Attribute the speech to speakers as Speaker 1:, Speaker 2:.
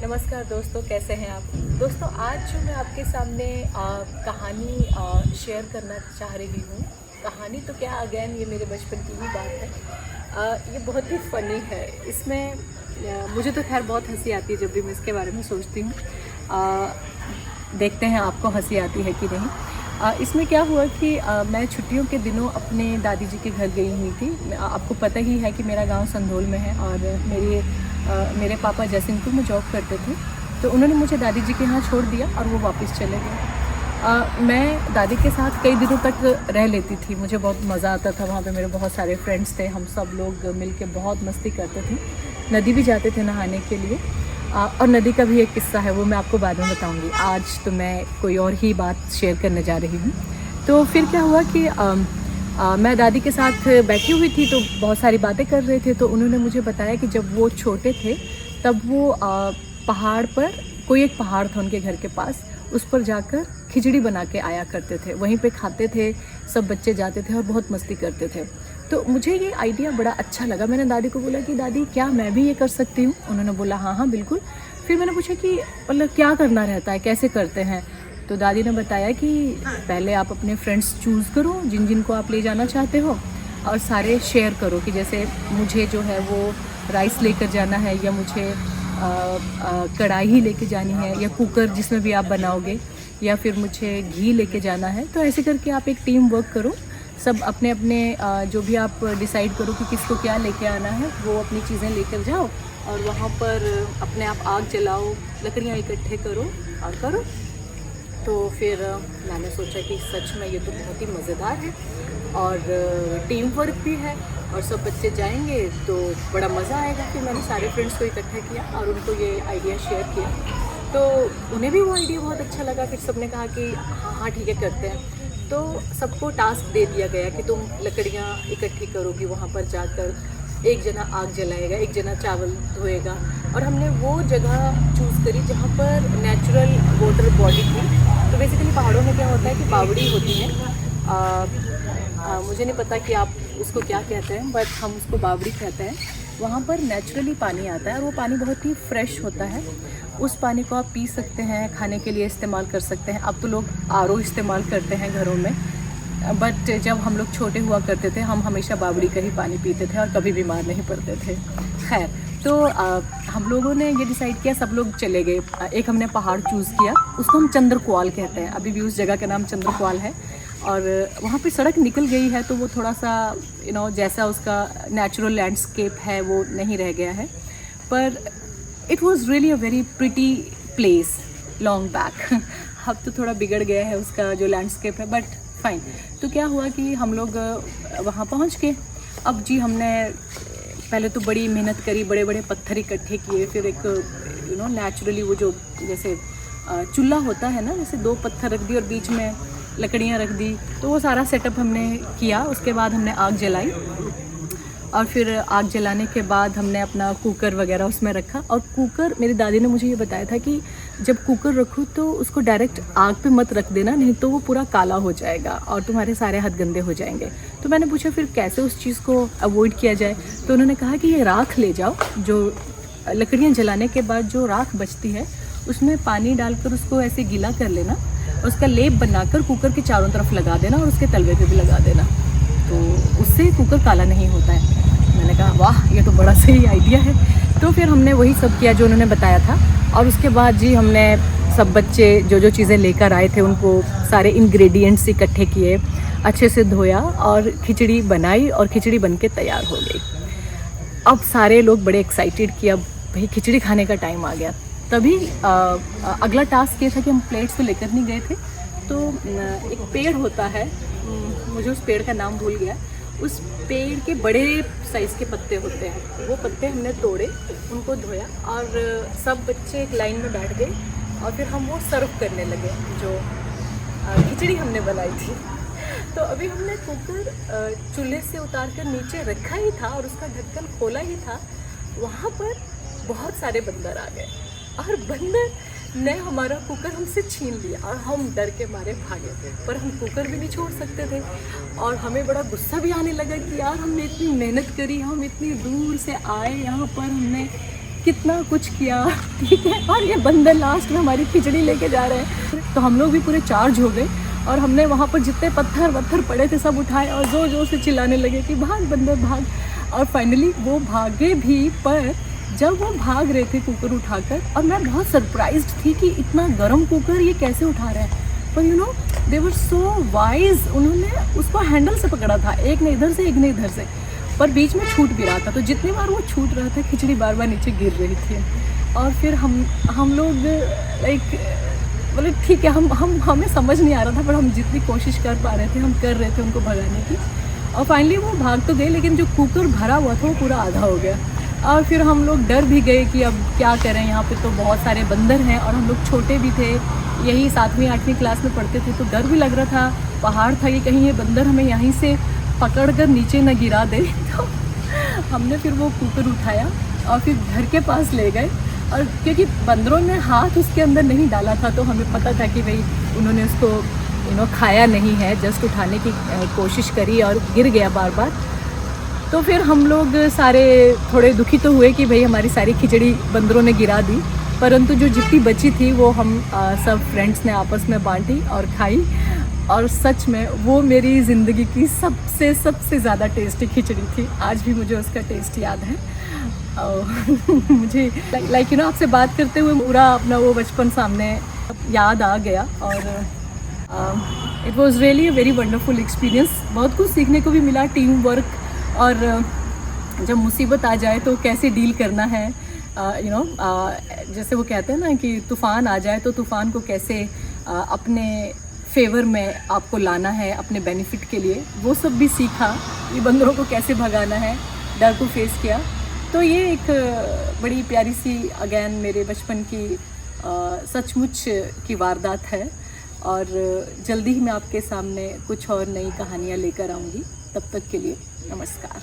Speaker 1: नमस्कार दोस्तों, कैसे हैं आप। दोस्तों, आज जो मैं आपके सामने कहानी शेयर करना चाह रही हूँ, कहानी तो क्या, अगेन ये मेरे बचपन की ही बात है। ये बहुत ही फ़नी है। इसमें मुझे तो खैर बहुत हंसी आती है जब भी मैं इसके बारे में सोचती हूँ। देखते हैं आपको हंसी आती है कि नहीं। इसमें क्या हुआ कि मैं छुट्टियों के दिनों अपने दादी जी के घर गई हुई थी। आपको पता ही है कि मेरा गांव संधोल में है और मेरे पापा जयसिंहपुर में जॉब करते थे, तो उन्होंने मुझे दादी जी के यहाँ छोड़ दिया और वो वापस चले गए। मैं दादी के साथ कई दिनों तक रह लेती थी। मुझे बहुत मज़ा आता था वहाँ पे। मेरे बहुत सारे फ्रेंड्स थे, हम सब लोग मिलके बहुत मस्ती करते थे। नदी भी जाते थे नहाने के लिए। और नदी का भी एक किस्सा है, वो मैं आपको बाद में बताऊंगी। आज तो मैं कोई और ही बात शेयर करने जा रही हूँ। तो फिर क्या हुआ कि मैं दादी के साथ बैठी हुई थी, तो बहुत सारी बातें कर रहे थे। तो उन्होंने मुझे बताया कि जब वो छोटे थे तब वो पहाड़ पर, कोई एक पहाड़ था उनके घर के पास, उस पर जाकर खिचड़ी बना के आया करते थे। वहीं पे खाते थे, सब बच्चे जाते थे और बहुत मस्ती करते थे। तो मुझे ये आइडिया बड़ा अच्छा लगा। मैंने दादी को बोला कि दादी, क्या मैं भी ये कर सकती हूँ? उन्होंने बोला हाँ हाँ बिल्कुल। फिर मैंने पूछा कि मतलब क्या करना रहता है, कैसे करते हैं? तो दादी ने बताया कि पहले आप अपने फ्रेंड्स चूज़ करो जिन जिन को आप ले जाना चाहते हो, और सारे शेयर करो कि जैसे मुझे जो है वो राइस लेकर जाना है, या मुझे कढ़ाई ही लेके जानी है, या कुकर जिसमें भी आप बनाओगे, या फिर मुझे घी लेके जाना है। तो ऐसे करके आप एक टीम वर्क करो, सब अपने अपने जो भी आप डिसाइड करो कि किसको क्या लेके आना है, वो अपनी चीज़ें लेकर जाओ और वहाँ पर अपने आप आग जलाओ, लकड़ियाँ इकट्ठे करो और करो। तो फिर मैंने सोचा कि सच में ये तो बहुत ही मज़ेदार है और टीम वर्क भी है, और सब बच्चे जाएंगे तो बड़ा मज़ा आएगा। फिर मैंने सारे फ्रेंड्स को इकट्ठा किया और उनको ये आइडिया शेयर किया। तो उन्हें भी वो आइडिया बहुत अच्छा लगा। फिर सबने कहा कि हाँ हाँ ठीक है, करते हैं। तो सबको टास्क दे दिया गया कि तुम लकड़ियाँ इकट्ठी करोगी, वहाँ पर जाकर एक जना आग जलाएगा, एक जना चावल धोएगा। और हमने वो जगह चूज़ करी जहाँ पर नेचुरल वाटर बॉडी थी। तो बेसिकली पहाड़ों में क्या होता है कि बावड़ी होती है। मुझे नहीं पता कि आप उसको क्या कहते हैं, बट हम उसको बावड़ी कहते हैं। वहाँ पर नेचुरली पानी आता है और वो पानी बहुत ही फ्रेश होता है। उस पानी को आप पी सकते हैं, खाने के लिए इस्तेमाल कर सकते हैं। अब तो लोग आरओ इस्तेमाल करते हैं घरों में, बट जब हम लोग छोटे हुआ करते थे हम हमेशा बावड़ी का ही पानी पीते थे और कभी बीमार नहीं पड़ते थे। खैर, तो हम लोगों ने ये डिसाइड किया, सब लोग चले गए। एक हमने पहाड़ चूज़ किया, उसको हम चंद्रकोआल कहते हैं। अभी भी उस जगह का नाम चंद्रकोआल है। और वहाँ पे सड़क निकल गई है, तो वो थोड़ा सा जैसा उसका नेचुरल लैंडस्केप है वो नहीं रह गया है। पर it was really a very pretty place long back. अब तो थोड़ा बिगड़ गया है उसका जो लैंडस्केप है, बट फाइन। तो क्या हुआ कि हम लोग वहाँ पहुँच गए। अब जी हमने पहले तो बड़ी मेहनत करी, बड़े बड़े पत्थर इकट्ठे किए। फिर एक नेचुरली वो जो जैसे चूल्हा होता है ना, जैसे 2 पत्थर रख दिए और बीच में लकड़ियाँ रख दी। तो वो सारा सेटअप हमने किया। उसके बाद हमने आग जलाई और फिर आग जलाने के बाद हमने अपना कुकर वगैरह उसमें रखा। और कुकर, मेरी दादी ने मुझे ये बताया था कि जब कुकर रखो तो उसको डायरेक्ट आग पे मत रख देना, नहीं तो वो पूरा काला हो जाएगा और तुम्हारे सारे हाथ गंदे हो जाएंगे। तो मैंने पूछा फिर कैसे उस चीज़ को अवॉइड किया जाए। तो उन्होंने कहा कि ये राख ले जाओ, जो लकड़ियाँ जलाने के बाद जो राख बचती है उसमें पानी डालकर उसको ऐसे गीला कर लेना, उसका लेप बनाकर कुकर के चारों तरफ लगा देना और उसके तलवे पे भी लगा देना, तो उससे कुकर काला नहीं होता है। मैंने कहा वाह, ये तो बड़ा सही आइडिया है। तो फिर हमने वही सब किया जो उन्होंने बताया था। और उसके बाद जी हमने सब बच्चे जो जो चीज़ें लेकर आए थे उनको सारे इंग्रेडिएंट्स इकट्ठे किए, अच्छे से धोया और खिचड़ी बनाई, और खिचड़ी बन के तैयार हो गई। अब सारे लोग बड़े एक्साइटेड कि अब भाई खिचड़ी खाने का टाइम आ गया। तभी अगला टास्क ये था कि हम प्लेट्स तो लेकर नहीं गए थे। तो एक पेड़ होता है, मुझे उस पेड़ का नाम भूल गया। उस पेड़ के बड़े साइज़ के पत्ते होते हैं, वो पत्ते हमने तोड़े, उनको धोया और सब बच्चे एक लाइन में बैठ गए और फिर हम वो सर्व करने लगे जो खिचड़ी हमने बनाई थी। तो अभी हमने कुकर चूल्हे से उतार कर नीचे रखा ही था और उसका ढक्कन खोला ही था, वहाँ पर बहुत सारे बंदर आ गए और बंदर ने हमारा कुकर हमसे छीन लिया और हम डर के मारे भागे थे। पर हम कुकर भी नहीं छोड़ सकते थे और हमें बड़ा गुस्सा भी आने लगा कि यार हमने इतनी मेहनत करी, हम इतनी दूर से आए, यहाँ पर हमने कितना कुछ किया, ठीक है। और ये बंदर लास्ट में हमारी खिचड़ी लेके जा रहे हैं। तो हम लोग भी पूरे चार्ज हो गए और हमने वहाँ पर जितने पत्थर वत्थर पड़े थे सब उठाए और ज़ोर ज़ोर से चिल्लाने लगे कि भाग बंदर भाग। और फाइनली वो भागे भी, पर जब वो भाग रहे थे कुकर उठाकर, और मैं बहुत सरप्राइज्ड थी कि इतना गर्म कुकर ये कैसे उठा रहे हैं। पर you know they were so wise, उन्होंने उसको हैंडल से पकड़ा था, एक ने इधर से एक ने इधर से, पर बीच में छूट भी रहा था। तो जितनी बार वो छूट रहा था खिचड़ी बार बार नीचे गिर रही थी। और फिर हम लोग लाइक मतलब ठीक है, हमें समझ नहीं आ रहा था, पर हम जितनी कोशिश कर पा रहे थे हम कर रहे थे उनको भगाने की। और फाइनली वो भाग तो गए, लेकिन जो कुकर भरा हुआ था वो पूरा आधा हो गया। और फिर हम लोग डर भी गए कि अब क्या करें, यहाँ पे तो बहुत सारे बंदर हैं और हम लोग छोटे भी थे, यही 7वीं 8वीं क्लास में पढ़ते थे। तो डर भी लग रहा था, पहाड़ था कि कहीं ये बंदर हमें यहीं से पकड़ कर नीचे न गिरा दे। तो हमने फिर वो कुकर उठाया और फिर घर के पास ले गए। और क्योंकि बंदरों ने हाथ उसके अंदर नहीं डाला था, तो हमें पता था कि भाई उन्होंने उसको खाया नहीं है, जस्ट उठाने की कोशिश करी और गिर गया बार बार। तो फिर हम लोग सारे थोड़े दुखी तो हुए कि भाई हमारी सारी खिचड़ी बंदरों ने गिरा दी, परंतु जो जितनी बची थी वो हम सब फ्रेंड्स ने आपस में बांटी और खाई। और सच में वो मेरी ज़िंदगी की सबसे ज़्यादा टेस्टी खिचड़ी थी। आज भी मुझे उसका टेस्ट याद है। मुझे लाइक आपसे बात करते हुए पूरा अपना वो बचपन सामने याद आ गया। और it was really a very wonderful experience. बहुत कुछ सीखने को भी मिला, टीम वर्क, और जब मुसीबत आ जाए तो कैसे डील करना है। जैसे वो कहते हैं ना कि तूफ़ान आ जाए तो तूफ़ान को कैसे अपने फेवर में आपको लाना है, अपने बेनिफिट के लिए, वो सब भी सीखा। ये बंदरों को कैसे भगाना है, डर को फेस किया। तो ये एक बड़ी प्यारी सी अगेन मेरे बचपन की सचमुच की वारदात है। और जल्दी ही मैं आपके सामने कुछ और नई कहानियाँ लेकर आऊँगी। तब तक के लिए नमस्कार।